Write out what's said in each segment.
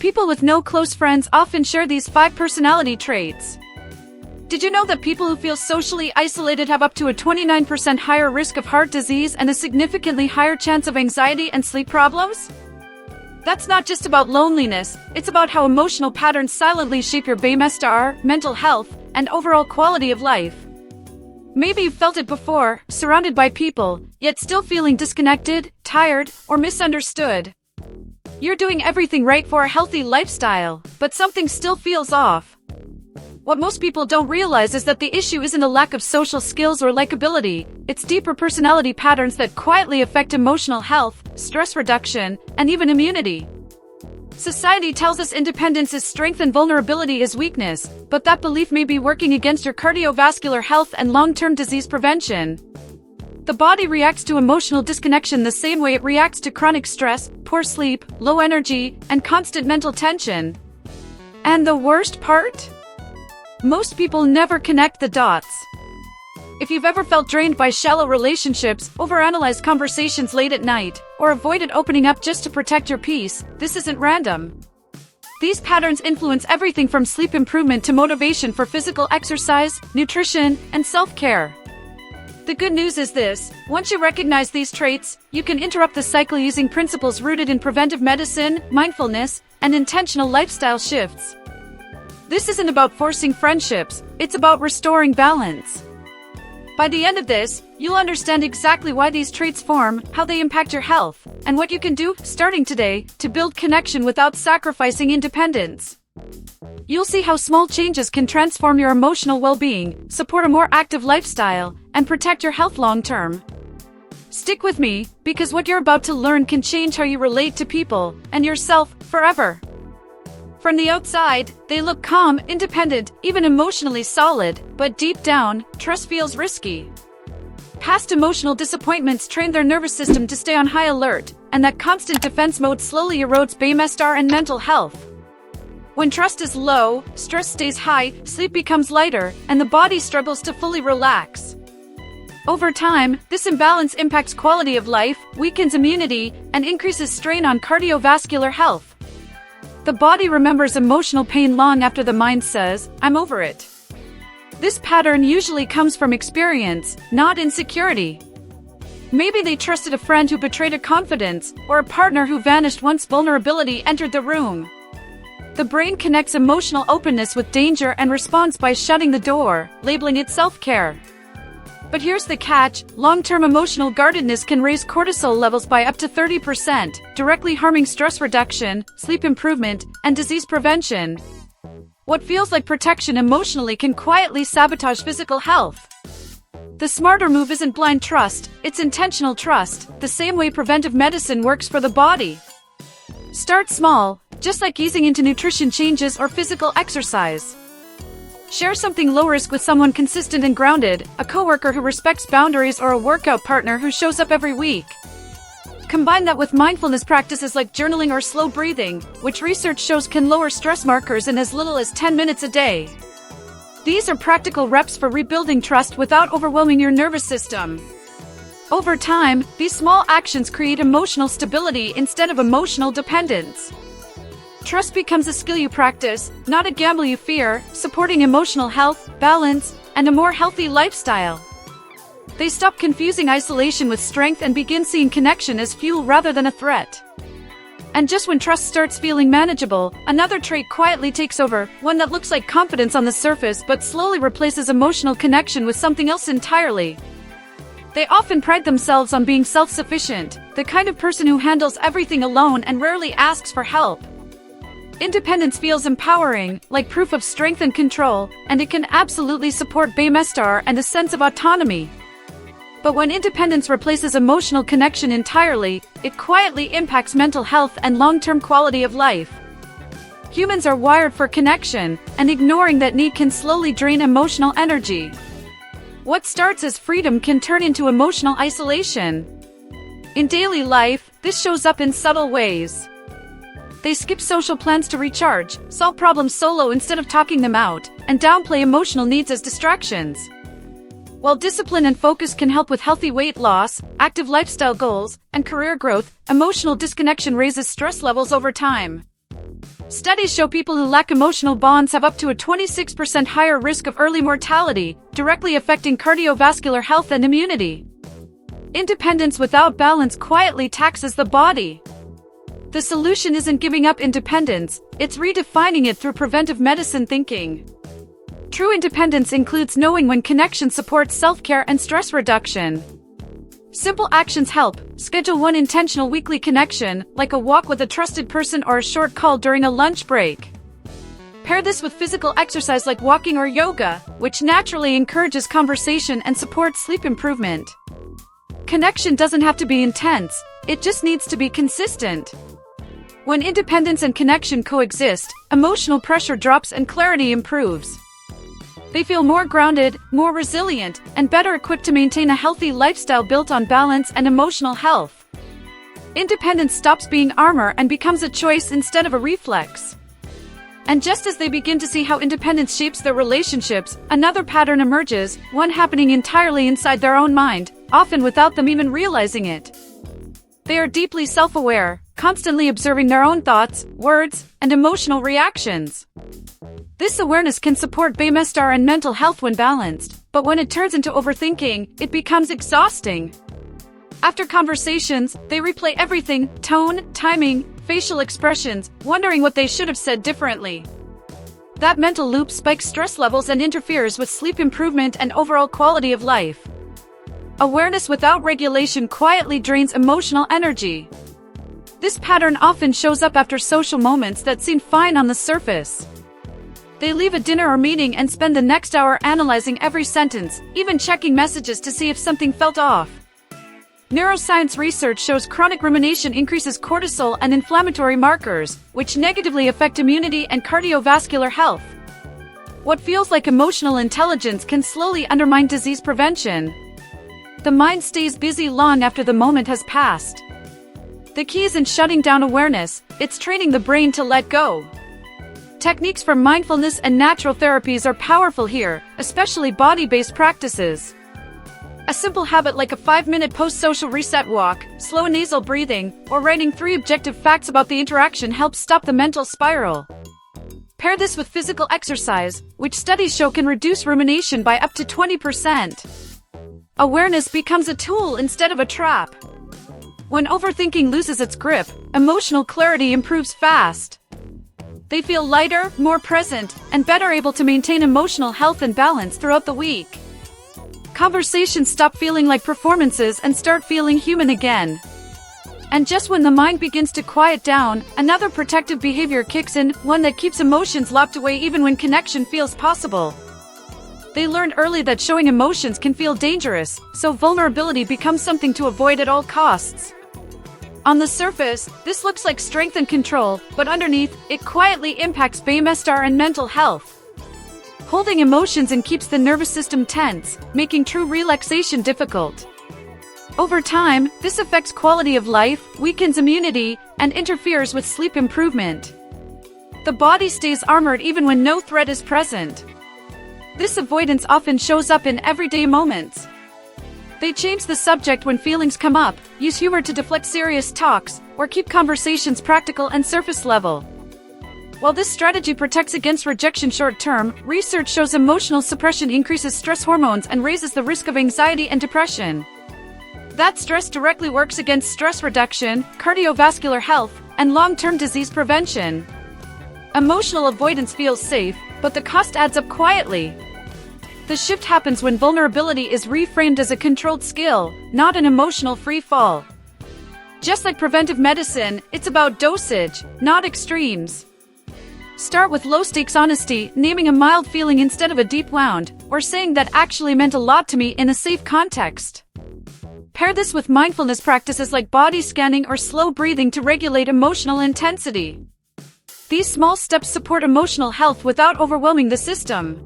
people with no close friends often share these 5 personality traits. Did you know that people who feel socially isolated have up to a 29% higher risk of heart disease and a significantly higher chance of anxiety and sleep problems? That's not just about loneliness, it's about how emotional patterns silently shape your bemestar, mental health, and overall quality of life. Maybe you've felt it before, surrounded by people, yet still feeling disconnected, tired, or misunderstood. You're doing everything right for a healthy lifestyle, but something still feels off. What most people don't realize is that the issue isn't a lack of social skills or likability, it's deeper personality patterns that quietly affect emotional health, stress reduction, and even immunity. Society tells us independence is strength and vulnerability is weakness, but that belief may be working against your cardiovascular health and long-term disease prevention. The body reacts to emotional disconnection the same way it reacts to chronic stress, poor sleep, low energy, and constant mental tension. And the worst part? Most people never connect the dots. If you've ever felt drained by shallow relationships, overanalyzed conversations late at night, or avoided opening up just to protect your peace, this isn't random. These patterns influence everything from sleep improvement to motivation for physical exercise, nutrition, and self-care. The good news is this: once you recognize these traits, you can interrupt the cycle using principles rooted in preventive medicine, mindfulness, and intentional lifestyle shifts. This isn't about forcing friendships, it's about restoring balance. By the end of this, you'll understand exactly why these traits form, how they impact your health, and what you can do, starting today, to build connection without sacrificing independence. You'll see how small changes can transform your emotional well-being, support a more active lifestyle, and protect your health long-term. Stick with me, because what you're about to learn can change how you relate to people, and yourself, forever. From the outside, they look calm, independent, even emotionally solid, but deep down, trust feels risky. Past emotional disappointments train their nervous system to stay on high alert, and that constant defense mode slowly erodes bemestar and mental health. When trust is low, stress stays high, sleep becomes lighter, and the body struggles to fully relax. Over time, this imbalance impacts quality of life, weakens immunity, and increases strain on cardiovascular health. The body remembers emotional pain long after the mind says, "I'm over it." This pattern usually comes from experience, not insecurity. Maybe they trusted a friend who betrayed a confidence, or a partner who vanished once vulnerability entered the room. The brain connects emotional openness with danger and responds by shutting the door, labeling it self-care. But here's the catch: long-term emotional guardedness can raise cortisol levels by up to 30%, directly harming stress reduction, sleep improvement, and disease prevention. What feels like protection emotionally can quietly sabotage physical health. The smarter move isn't blind trust, it's intentional trust, the same way preventive medicine works for the body. Start small, just like easing into nutrition changes or physical exercise. Share something low-risk with someone consistent and grounded, a coworker who respects boundaries or a workout partner who shows up every week. Combine that with mindfulness practices like journaling or slow breathing, which research shows can lower stress markers in as little as 10 minutes a day. These are practical reps for rebuilding trust without overwhelming your nervous system. Over time, these small actions create emotional stability instead of emotional dependence. Trust becomes a skill you practice, not a gamble you fear, supporting emotional health, balance, and a more healthy lifestyle. They stop confusing isolation with strength and begin seeing connection as fuel rather than a threat. And just when trust starts feeling manageable, another trait quietly takes over, one that looks like confidence on the surface but slowly replaces emotional connection with something else entirely. They often pride themselves on being self-sufficient, the kind of person who handles everything alone and rarely asks for help. Independence feels empowering, like proof of strength and control, and it can absolutely support bemestar and a sense of autonomy. But when independence replaces emotional connection entirely, it quietly impacts mental health and long-term quality of life. Humans are wired for connection, and ignoring that need can slowly drain emotional energy. What starts as freedom can turn into emotional isolation. In daily life, this shows up in subtle ways. They skip social plans to recharge, solve problems solo instead of talking them out, and downplay emotional needs as distractions. While discipline and focus can help with healthy weight loss, active lifestyle goals, and career growth, emotional disconnection raises stress levels over time. Studies show people who lack emotional bonds have up to a 26% higher risk of early mortality, directly affecting cardiovascular health and immunity. Independence without balance quietly taxes the body. The solution isn't giving up independence, it's redefining it through preventive medicine thinking. True independence includes knowing when connection supports self-care and stress reduction. Simple actions help. Schedule one intentional weekly connection, like a walk with a trusted person or a short call during a lunch break. Pair this with physical exercise like walking or yoga, which naturally encourages conversation and supports sleep improvement. Connection doesn't have to be intense, it just needs to be consistent. When independence and connection coexist, emotional pressure drops and clarity improves. They feel more grounded, more resilient, and better equipped to maintain a healthy lifestyle built on balance and emotional health. Independence stops being armor and becomes a choice instead of a reflex. And just as they begin to see how independence shapes their relationships, another pattern emerges, one happening entirely inside their own mind, often without them even realizing it. They are deeply self-aware, constantly observing their own thoughts, words, and emotional reactions. This awareness can support biochemistry and mental health when balanced, but when it turns into overthinking, it becomes exhausting. After conversations, they replay everything: tone, timing, facial expressions, wondering what they should have said differently. That mental loop spikes stress levels and interferes with sleep improvement and overall quality of life. Awareness without regulation quietly drains emotional energy. This pattern often shows up after social moments that seem fine on the surface. They leave a dinner or meeting and spend the next hour analyzing every sentence, even checking messages to see if something felt off. Neuroscience research shows chronic rumination increases cortisol and inflammatory markers, which negatively affect immunity and cardiovascular health. What feels like emotional intelligence can slowly undermine disease prevention. The mind stays busy long after the moment has passed. The key isn't shutting down awareness, it's training the brain to let go. Techniques from mindfulness and natural therapies are powerful here, especially body-based practices. A simple habit like a 5-minute post-social reset walk, slow nasal breathing, or writing 3 objective facts about the interaction helps stop the mental spiral. Pair this with physical exercise, which studies show can reduce rumination by up to 20%. Awareness becomes a tool instead of a trap. When overthinking loses its grip, emotional clarity improves fast. They feel lighter, more present, and better able to maintain emotional health and balance throughout the week. Conversations stop feeling like performances and start feeling human again. And just when the mind begins to quiet down, another protective behavior kicks in, one that keeps emotions locked away even when connection feels possible. They learned early that showing emotions can feel dangerous, so vulnerability becomes something to avoid at all costs. On the surface, this looks like strength and control, but underneath, it quietly impacts biochemistry and mental health. Holding emotions in keeps the nervous system tense, making true relaxation difficult. Over time, this affects quality of life, weakens immunity, and interferes with sleep improvement. The body stays armored even when no threat is present. This avoidance often shows up in everyday moments. They change the subject when feelings come up, use humor to deflect serious talks, or keep conversations practical and surface level. While this strategy protects against rejection short-term, research shows emotional suppression increases stress hormones and raises the risk of anxiety and depression. That stress directly works against stress reduction, cardiovascular health, and long-term disease prevention. Emotional avoidance feels safe, but the cost adds up quietly. The shift happens when vulnerability is reframed as a controlled skill, not an emotional free fall. Just like preventive medicine, it's about dosage, not extremes. Start with low-stakes honesty, naming a mild feeling instead of a deep wound, or saying that actually meant a lot to me in a safe context. Pair this with mindfulness practices like body scanning or slow breathing to regulate emotional intensity. These small steps support emotional health without overwhelming the system.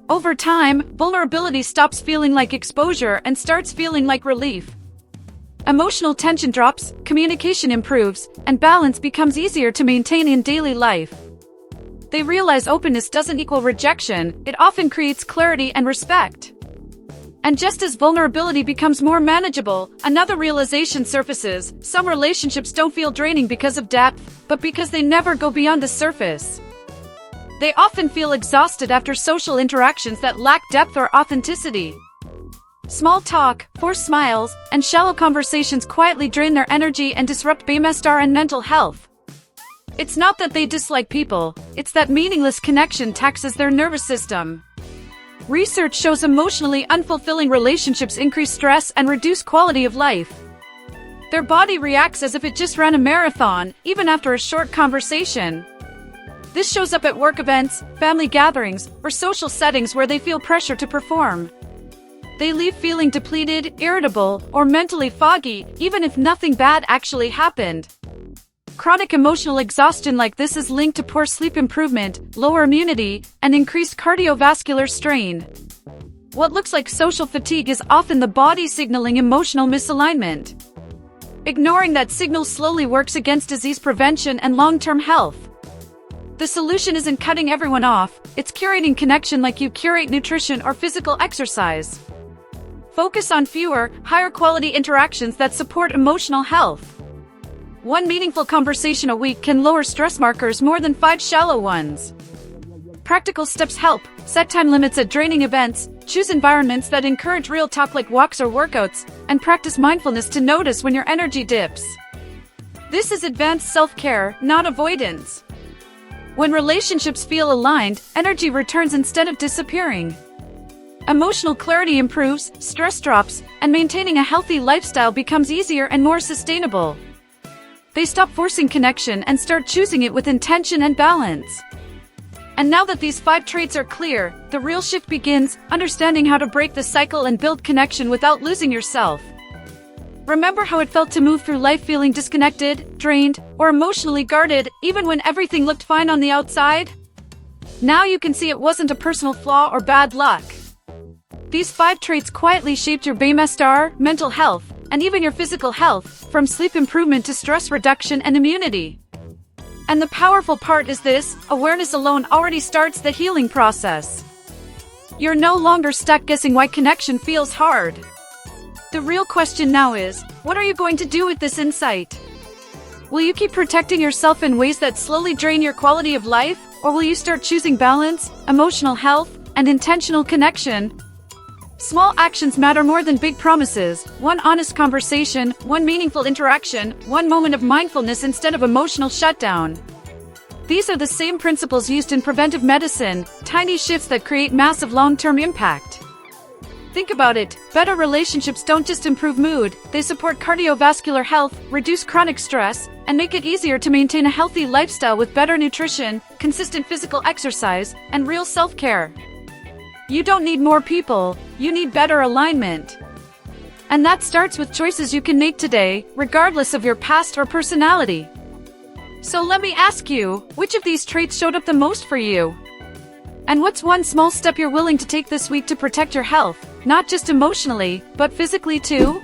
Over time, vulnerability stops feeling like exposure and starts feeling like relief. Emotional tension drops, communication improves, and balance becomes easier to maintain in daily life. They realize openness doesn't equal rejection, it often creates clarity and respect. And just as vulnerability becomes more manageable, another realization surfaces. Some relationships don't feel draining because of depth, but because they never go beyond the surface. They often feel exhausted after social interactions that lack depth or authenticity. Small talk, forced smiles, and shallow conversations quietly drain their energy and disrupt bemestar and mental health. It's not that they dislike people, it's that meaningless connection taxes their nervous system. Research shows emotionally unfulfilling relationships increase stress and reduce quality of life. Their body reacts as if it just ran a marathon, even after a short conversation. This shows up at work events, family gatherings, or social settings where they feel pressure to perform. They leave feeling depleted, irritable, or mentally foggy, even if nothing bad actually happened. Chronic emotional exhaustion like this is linked to poor sleep improvement, lower immunity, and increased cardiovascular strain. What looks like social fatigue is often the body signaling emotional misalignment. Ignoring that signal slowly works against disease prevention and long-term health. The solution isn't cutting everyone off, it's curating connection like you curate nutrition or physical exercise. Focus on fewer, higher-quality interactions that support emotional health. One meaningful conversation a week can lower stress markers more than 5 shallow ones. Practical steps help. Set time limits at draining events, choose environments that encourage real talk like walks or workouts, and practice mindfulness to notice when your energy dips. This is advanced self-care, not avoidance. When relationships feel aligned, energy returns instead of disappearing. Emotional clarity improves, stress drops, and maintaining a healthy lifestyle becomes easier and more sustainable. They stop forcing connection and start choosing it with intention and balance. And now that these 5 traits are clear, the real shift begins, understanding how to break the cycle and build connection without losing yourself. Remember how it felt to move through life feeling disconnected, drained, or emotionally guarded, even when everything looked fine on the outside? Now you can see it wasn't a personal flaw or bad luck. These 5 traits quietly shaped your bemestar, mental health, and even your physical health, from sleep improvement to stress reduction and immunity. And the powerful part is this: awareness alone already starts the healing process. You're no longer stuck guessing why connection feels hard. The real question now is, what are you going to do with this insight? Will you keep protecting yourself in ways that slowly drain your quality of life, or will you start choosing balance, emotional health, and intentional connection? Small actions matter more than big promises. One honest conversation, one meaningful interaction, one moment of mindfulness instead of emotional shutdown. These are the same principles used in preventive medicine, tiny shifts that create massive long-term impact. Think about it, better relationships don't just improve mood, they support cardiovascular health, reduce chronic stress, and make it easier to maintain a healthy lifestyle with better nutrition, consistent physical exercise, and real self-care. You don't need more people, you need better alignment. And that starts with choices you can make today, regardless of your past or personality. So let me ask you, which of these traits showed up the most for you? And what's one small step you're willing to take this week to protect your health, not just emotionally, but physically too?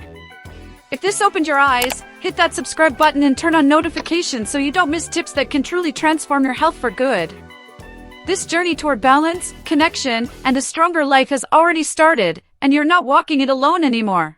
If this opened your eyes, hit that subscribe button and turn on notifications so you don't miss tips that can truly transform your health for good. This journey toward balance, connection, and a stronger life has already started, and you're not walking it alone anymore.